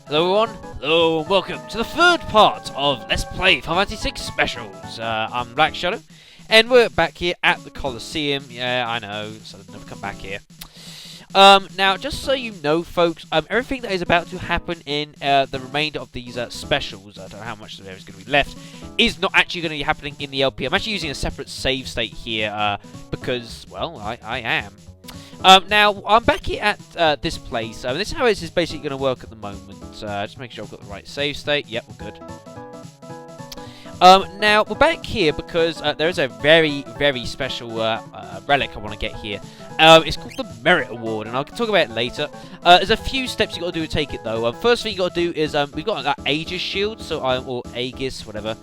Hello everyone, hello and welcome to the third part of Let's Play Final Fantasy 6 Specials. I'm Black Shadow, and we're back here at the Coliseum. Yeah, I know, so I've never come back here. Now, just so you know, folks, everything that is about to happen in the remainder of these specials, I don't know how much there is going to be left, is not actually going to be happening in the LP. I'm actually using a separate save state here, because, well, I am. Now, I'm back here at this place. This is how this is basically going to work at the moment. Just make sure I've got the right save state. Yep, we're good. Now, we're back here because there is a very, very special relic I want to get here. It's called the Merit Award, and I'll talk about it later. There's a few steps you've got to do to take it, though. First thing you've got to do is, we've got that Aegis shield, or Aegis, whatever.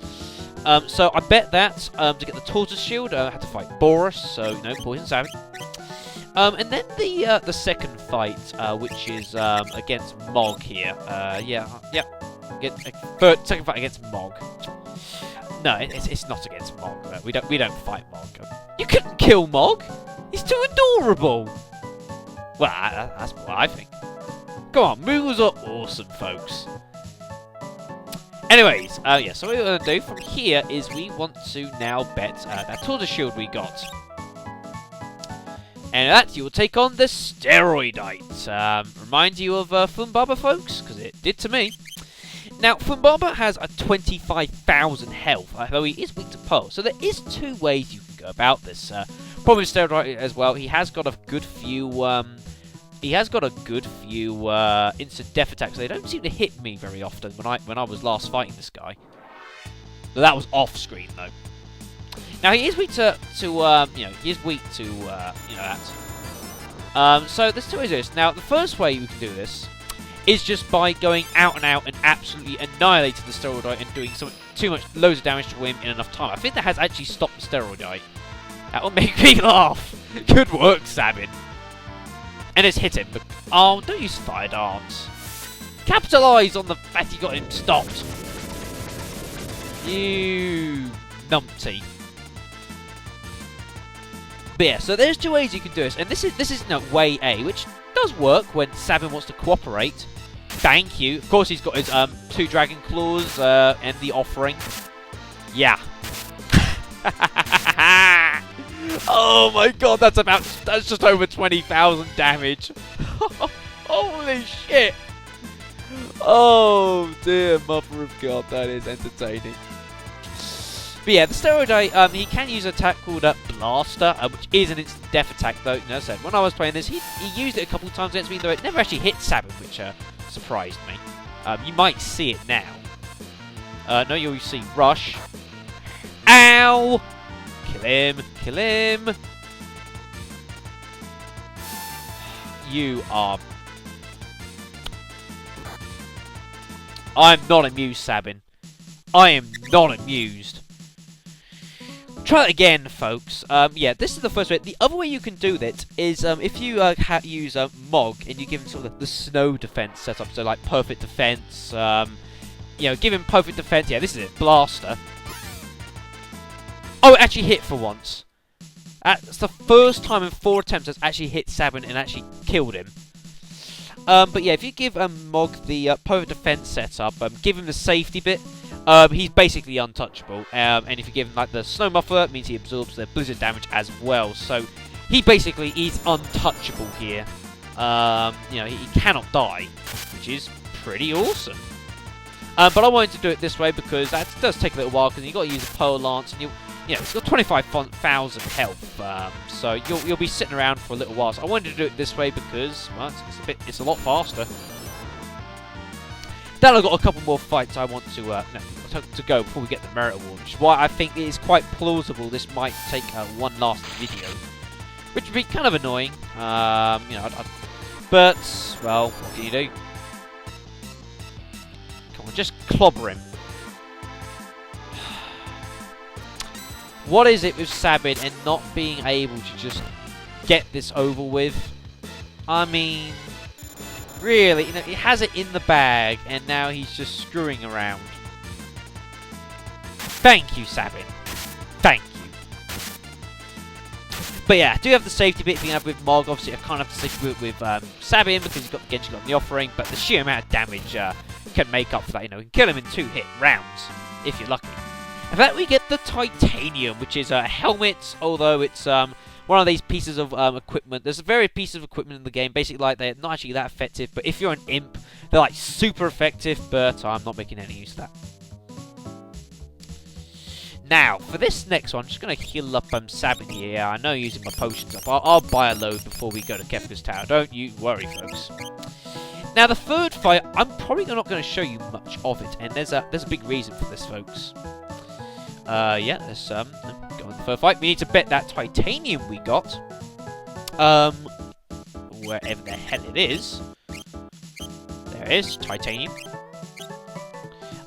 So I bet that, to get the Tortoise shield, I had to fight Boris, so, you know, Poison Savage. And then the second fight, which is against Mog here. Second fight against Mog. No, it's not against Mog. We don't fight Mog. You couldn't kill Mog. He's too adorable. Well, that's what I think. Come on, Moogles are awesome, folks. Anyways, yeah. So what we're gonna do from here is we want to now bet that Tortoise shield we got. And that you will take on the Steroidite. Remind you of Fumbaba, folks? Because it did to me. Now, Fumbaba has a 25,000 health, though he is weak to pulse. So there is two ways you can go about this. Probably with Steroidite as well. He has got a good few. Instant death attacks. They don't seem to hit me very often when I was last fighting this guy. But that was off screen though. Now he is weak to that. So there's two ways to do this. Now the first way you can do this is just by going out and absolutely annihilating the Steroidite and doing loads of damage to him in enough time. I think that has actually stopped the Steroidite. That will make me laugh. Good work, Sabin. And it's hit him. But, oh, don't use fire darts. Capitalise on the fact you got him stopped. You numpty. But yeah, so there's two ways you can do this, and this is way A, which does work when Sabin wants to cooperate. Thank you. Of course, he's got his 2 Dragon Claws and the offering. Yeah. Oh my God, that's just over 20,000 damage. Holy shit! Oh dear, mother of God, that is entertaining. But yeah, the Steroidite, he can use an attack called Blaster, which is an instant death attack, though. You know, as I said, when I was playing this, he used it a couple of times against me, though it never actually hit Sabin, which surprised me. You might see it now. No, you'll see Rush. Ow! Kill him, kill him! You are... I'm not amused, Sabin. I am not amused. Try it again, folks. Yeah, this is the first way. The other way you can do that is if you use Mog and you give him sort of the snow defense setup, so like perfect defense. You know, give him perfect defense. Yeah, this is it. Blaster. Oh, it actually hit for once. That's the first time in 4 attempts that's actually hit Sabin and actually killed him. But yeah, if you give Mog the perfect defense setup, give him the safety bit. He's basically untouchable, and if you give him like the snow muffler, it means he absorbs the blizzard damage as well. So he basically is untouchable here. You know, he cannot die, which is pretty awesome. But I wanted to do it this way because that does take a little while because you've got to use a Pearl Lance, and it's got 25,000 health. So you'll be sitting around for a little while. So I wanted to do it this way because well, it's a lot faster. Then I've got a couple more fights I want to go before we get the Merit Award, which is why I think it is quite plausible this might take one last video, which would be kind of annoying, but well, what can you do? Come on, just clobber him. What is it with Sabin and not being able to just get this over with? I mean... Really, you know, he has it in the bag, and now he's just screwing around. Thank you, Sabin. Thank you. But yeah, I do have the safety bit being up with Mog. Obviously, I can't have the safety bit with Sabin because he's got the Genji on the offering, but the sheer amount of damage can make up for that. You know, we can kill him in 2-hit rounds if you're lucky. And for that we get the titanium, which is a helmet, although it's one of these pieces of equipment. There's various pieces of equipment in the game. Basically, like, they're not actually that effective, but if you're an imp, they're like super effective. But I'm not making any use of that. Now, for this next one, I'm just going to heal up Sabin here. I know using my potions up. I'll buy a load before we go to Kefka's Tower. Don't you worry, folks. Now, the third fight, I'm probably not going to show you much of it, and there's a big reason for this, folks. Yeah, let's go on the third fight. We need to bet that titanium we got, wherever the hell it is. There it is, titanium.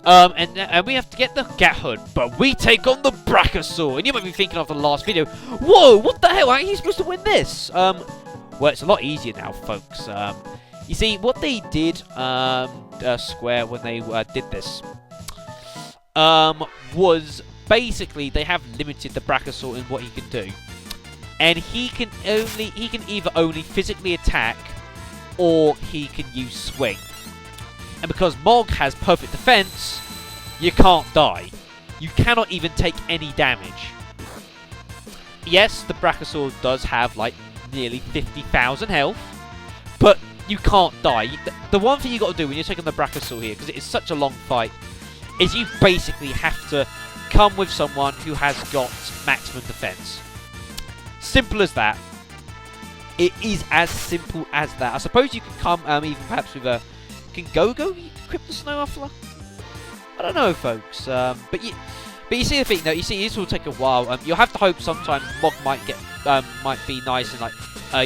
And we have to get the Gat-Hood, but we take on the Brachosaur. And you might be thinking of the last video, whoa, what the hell? How are you supposed to win this? Well, it's a lot easier now, folks. You see, what they did, Square, when they did this, was basically they have limited the Brachosaur in what he can do, and he can either only physically attack, or he can use swing. And because Mog has perfect defense, you can't die. You cannot even take any damage. Yes, the Brachosaur does have like nearly 50,000 health, but you can't die. The one thing you got to do when you're taking the Brachosaur here, because it is such a long fight, is you basically have to come with someone who has got maximum defense. Simple as that. It is as simple as that. I suppose you could come even perhaps with a... Can Go-Go equip the Snow Muffler? I don't know, folks. But you see the thing, though. You see, this will take a while. You'll have to hope sometimes Mog might be nice and like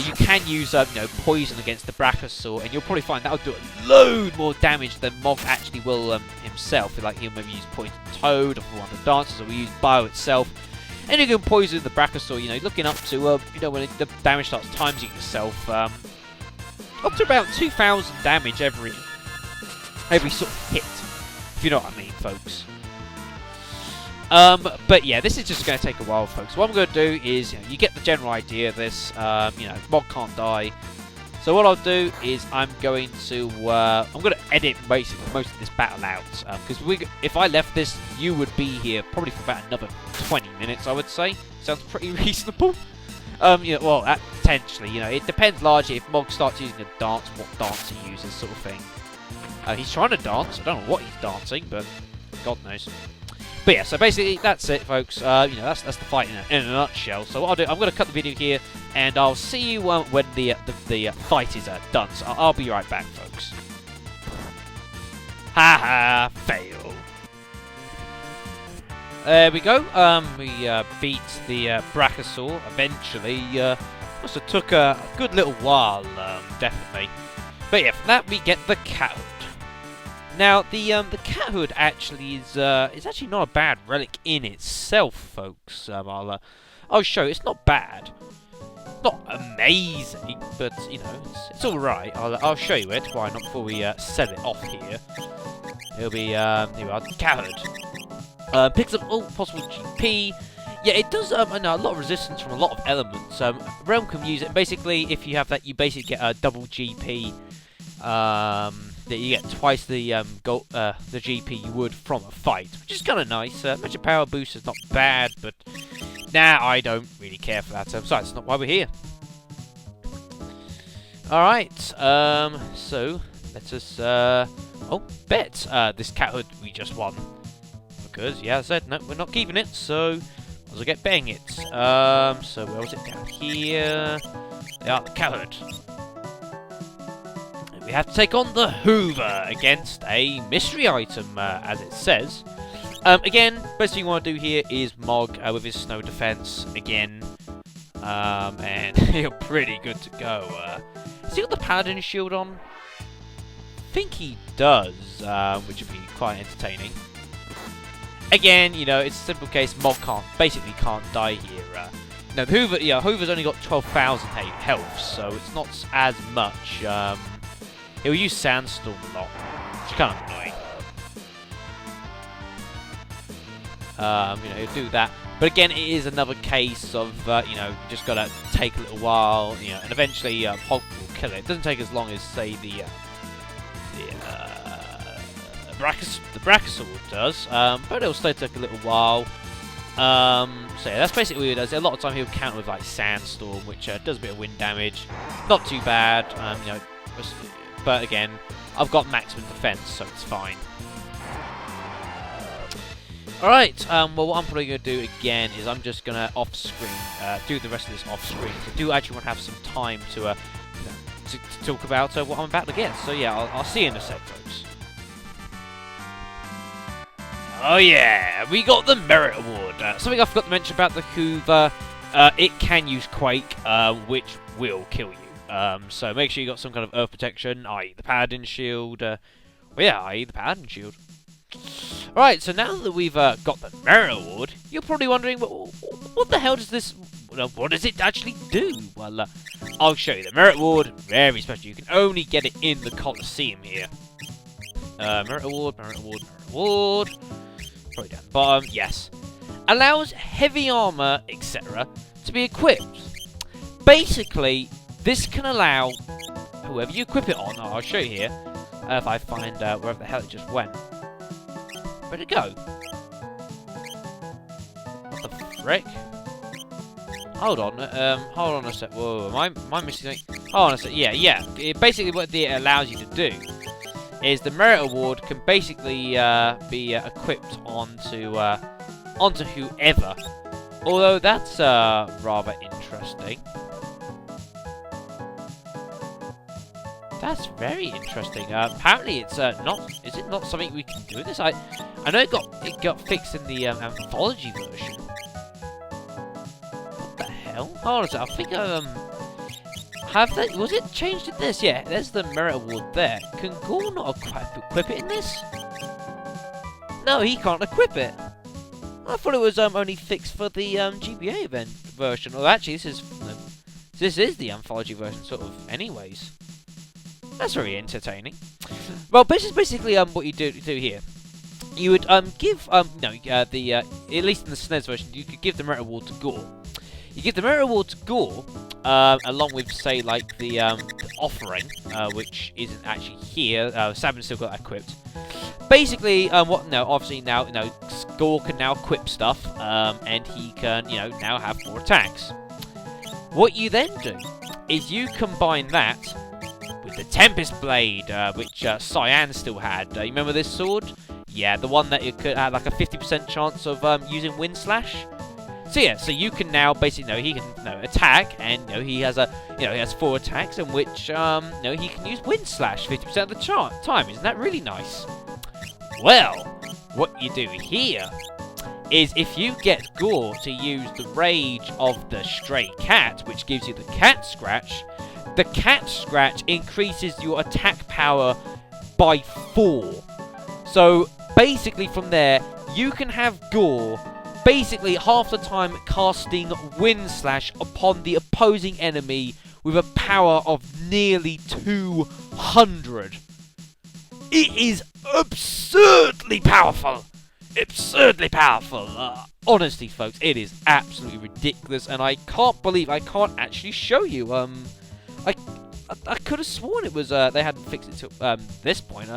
you can use you know, poison against the Brachosaur, and you'll probably find that'll do a load more damage than Mog actually will himself. Like he'll maybe use Poison Toad or one of the dancers, or we use Bio itself, and you can poison the Brachosaur. You know, looking up to you know, when the damage starts timesing itself, up to about 2,000 damage every sort of hit, if you know what I mean, folks. But yeah, this is just going to take a while, folks. What I'm going to do is, you know, you get the general idea of this. You know, Mog can't die. So what I'll do is I'm going to edit basically most of this battle out, because if I left this, you would be here probably for about another 20 minutes, I would say. Sounds pretty reasonable. You know, well, potentially, you know, it depends largely if Mog starts using a dance, what dance he uses, sort of thing. He's trying to dance. I don't know what he's dancing, but God knows. But yeah, so basically that's it, folks. You know, that's the fight in a nutshell. So what I'll do, I'm going to cut the video here, and I'll see you when the fight is done. So I'll be right back, folks. Haha, fail. There we go. We beat the Brachosaur eventually. Must have took a good little while, definitely. But yeah, from that we get the Cat-Hood. Now, the Cat-Hood actually is actually not a bad relic in itself, folks. I'll show you. It's not bad. Not amazing, but you know, it's all right. I'll show you it. Why not? Before we sell it off here. It'll be here we are, the Cat-Hood. Picks up all possible GP. Yeah, it does a lot of resistance from a lot of elements. Realm can use it. Basically, if you have that, you basically get a double GP. That you get twice the GP you would from a fight, which is kind of nice. Magic power boost is not bad, but nah, I don't really care for that. Besides, that's not why we're here. All right. So let us bet this Cat-Hood we just won, because yeah, I said no, we're not keeping it, so I'll get betting it. So where was it? Down here. They are the Cat-Hood. We have to take on the Hoover against a mystery item, as it says. Again, best thing you want to do here is Mog with his snow defense again, and you're pretty good to go. Has he got the Paladin shield on? I think he does, which would be quite entertaining. Again, you know, it's a simple case. Mog basically can't die here. No, the Hoover, yeah, Hoover's only got 12,000 health, so it's not as much. He'll use Sandstorm a lot, which is kind of annoying. You know, he'll do that. But again, it is another case of, you know, just got to take a little while, you know, and eventually Hog will kill it. It doesn't take as long as, say, the the Brachosaur does, but it'll still take a little while. So yeah, that's basically what he does. A lot of time he'll counter with like Sandstorm, which does a bit of wind damage. Not too bad, you know. But again, I've got maximum defense, so it's fine. Alright, well what I'm probably going to do again is I'm just going to off-screen, do the rest of this off-screen. So I do actually want to have some time to talk about what I'm about to get. So yeah, I'll see you in a sec, folks. Oh yeah, we got the Merit Award. Something I forgot to mention about the Hoover, it can use Quake, which will kill you. So make sure you got some kind of Earth Protection, i.e. the Paladin Shield. Well yeah, i.e. the Paladin Shield. Alright, so now that we've got the Merit Award, you're probably wondering, well, what the hell does this... what does it actually do? Well, I'll show you. The Merit Award, very special. You can only get it in the Coliseum here. Merit Award, Merit Award, Merit Award. Probably down the bottom, yes. Allows heavy armor, etc. to be equipped. Basically, this can allow whoever you equip it on, I'll show you here, if I find wherever the hell it just went. Where'd it go? What the frick? Hold on a sec. Whoa, am I missing something? Hold on a sec. Yeah. Basically, what it allows you to do is the Merit Award can basically be equipped onto whoever. Although that's rather interesting. That's very interesting. Apparently, it's not. Is it not something we can do this? I know it got fixed in the anthology version. What the hell? Hold on a sec. I think have that. Was it changed in this? Yeah. There's the Merit Award there. Can Gau not equip it in this? No, he can't equip it. I thought it was only fixed for the GBA event version. Well, actually, this is the anthology version, sort of. Anyways. That's very entertaining. Well, this is basically what you do here. You would give at least in the SNES version, you could give the Merit Award to Gau. You give the Merit Award to Gau, along with say like the offering, which isn't actually here. Sabin's still got that equipped. Basically, obviously now Gau can now equip stuff, and he can now have 4 attacks. What you then do is you combine that with the Tempest Blade, which Cyan still had. You remember this sword? Yeah, the one that you could have like a 50% chance of using Wind Slash. So yeah, so you can now basically he can attack, and he has he has 4 attacks in which he can use Wind Slash 50% of the time. Isn't that really nice? Well, what you do here is if you get Gau to use the Rage of the Stray Cat, which gives you the Cat Scratch. The Cat Scratch increases your attack power by 4. So, basically from there, you can have Gau basically half the time casting Wind Slash upon the opposing enemy with a power of nearly 200. It is absurdly powerful! Absurdly powerful! Honestly, folks, it is absolutely ridiculous, and I can't believe I can't actually show you, I could have sworn it was they hadn't fixed it to this point.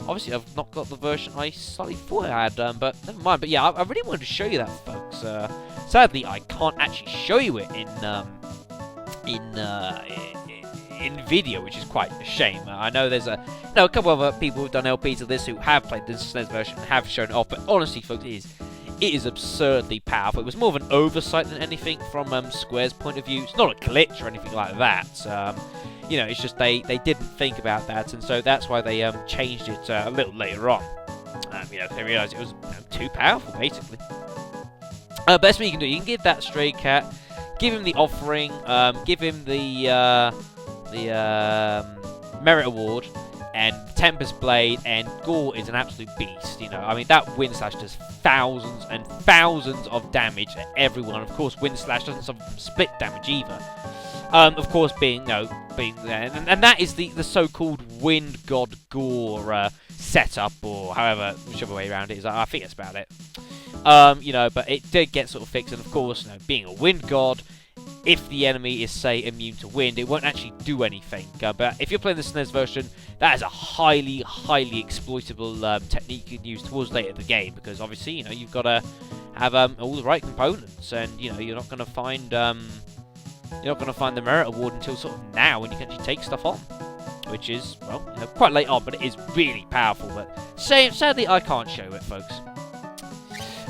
Obviously I've not got the version I slightly thought I had, but never mind. But yeah, I really wanted to show you that, folks. Sadly, I can't actually show you it in video, which is quite a shame. I know there's a couple of other people who've done LPs of this who have played the SNES version and have shown it off. But honestly, folks, it is absurdly powerful. It was more of an oversight than anything from Square's point of view. It's not a glitch or anything like that. It's just they didn't think about that, and so that's why they changed it a little later on. They realised it was too powerful, basically. Best thing you can do, you can give that Stray Cat, give him the offering, give him the Merit Award, and Tempest Blade, and Gau is an absolute beast. That Wind Slash does thousands and thousands of damage at everyone. Of course, Wind Slash doesn't suffer from split damage either. Of course, being there, and that is the so-called Wind God Gau setup, or whichever way around it is. I think that's about it. But it did get sort of fixed, and of course, being a Wind God, if the enemy is, say, immune to wind, it won't actually do anything. But if you're playing the SNES version, that is a highly, highly exploitable technique you can use towards later in the game, because obviously, you know, you've got to have all the right components, and you know, you're not going to find the merit award until sort of now, when you can actually take stuff on, which is, well, you know, quite late on, but it is really powerful. But sadly, I can't show it, folks.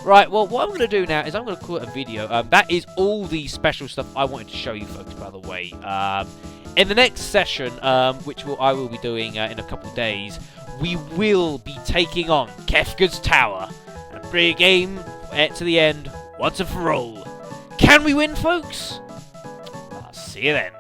Right, well, what I'm going to do now is I'm going to call it a video. That is all the special stuff I wanted to show you, folks, by the way. In the next session, which I will be doing in a couple of days, we will be taking on Kefka's Tower and bring a game to the end once and for all. Can we win, folks? I'll see you then.